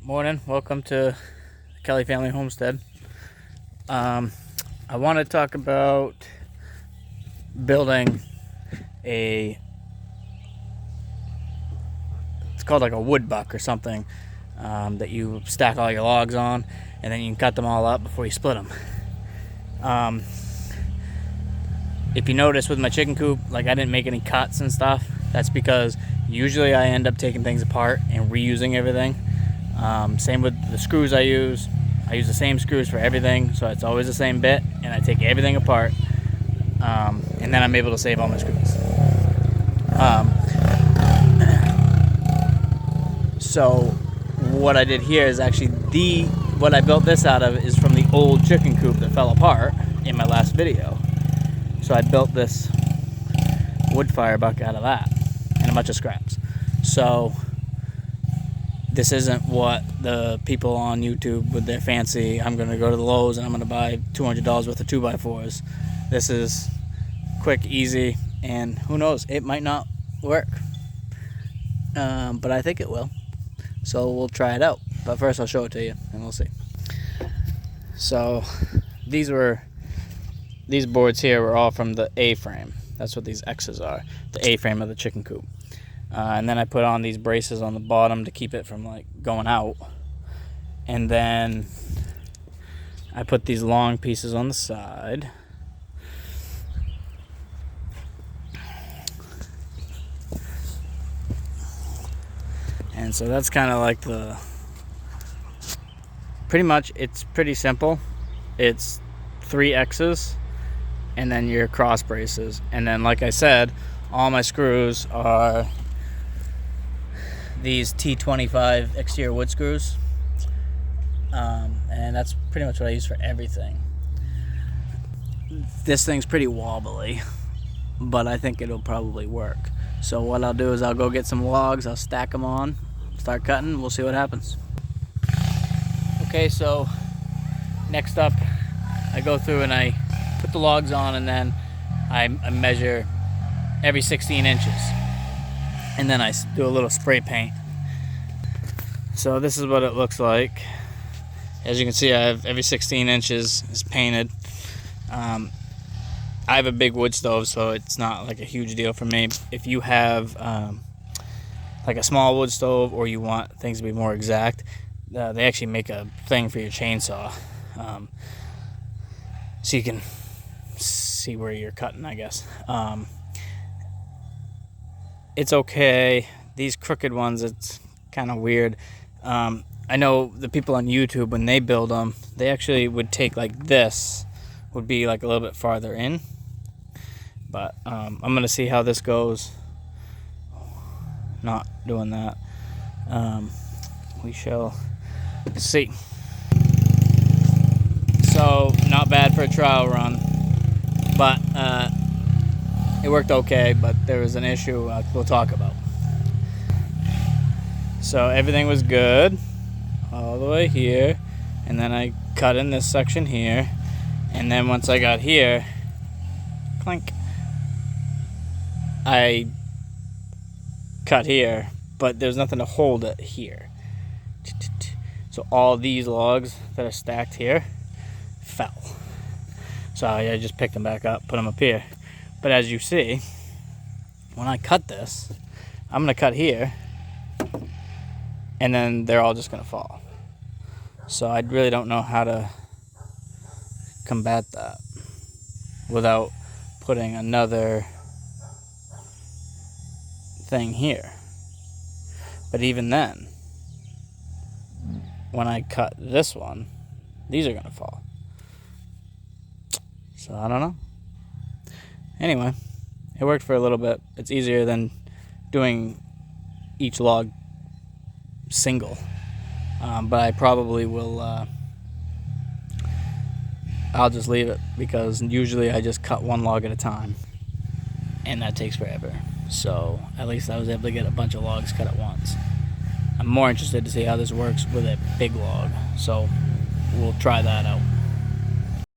Morning, welcome to the Kelly Family Homestead. I want to talk about building it's called like a wood buck or something, that you stack all your logs on and then you can cut them all up before you split them. If you notice with my chicken coop, like I didn't make any cuts and stuff. That's because usually I end up taking things apart and reusing everything. Same with the screws I use the same screws for everything, so it's always the same bit, and I take everything apart, and then I'm able to save all my screws. So what I did here is actually what I built this out of is from the old chicken coop that fell apart in my last video. So I built this wood fire buck out of that and a bunch of scraps. So this isn't what the people on YouTube with their fancy, I'm going to go to the Lowe's and I'm going to buy $200 worth of 2x4s. This is quick, easy, and who knows, it might not work. But I think it will. So we'll try it out. But first I'll show it to you and we'll see. So these boards here were all from the A-frame. That's what these X's are, the A-frame of the chicken coop. And then I put on these braces on the bottom to keep it from like going out. And then I put these long pieces on the side. And so that's kind of like pretty much it's pretty simple. It's 3 X's and then your cross braces. And then like I said, all my screws are these T25 exterior wood screws, and that's pretty much what I use for everything. This thing's pretty wobbly, but I think it'll probably work. So what I'll do is I'll go get some logs, I'll stack them on, start cutting, we'll see what happens. Okay, so next up I go through and I put the logs on, and then I measure every 16 inches. And then I do a little spray paint. So this is what it looks like. As you can see, I have every 16 inches is painted. I have a big wood stove, so it's not like a huge deal for me. If you have like a small wood stove, or you want things to be more exact, they actually make a thing for your chainsaw, so you can see where you're cutting, I guess. It's okay. These crooked ones, it's kind of weird. I know the people on YouTube, when they build them, they actually would take like this, would be like a little bit farther in. But I'm going to see how this goes. Not doing that. We shall see. So, not bad for a trial run. But it worked okay, but there was an issue we'll talk about. So everything was good all the way here, and then I cut in this section here, and then once I got here, clink, I cut here, but there's nothing to hold it here. So all these logs that are stacked here fell. So I just picked them back up, put them up here. But as you see, when I cut this, I'm going to cut here, and then they're all just going to fall. So I really don't know how to combat that without putting another thing here. But even then, when I cut this one, these are going to fall. So I don't know. Anyway, it worked for a little bit. It's easier than doing each log single. But I probably will, I'll just leave it, because usually I just cut one log at a time, and that takes forever. So at least I was able to get a bunch of logs cut at once. I'm more interested to see how this works with a big log, so we'll try that out.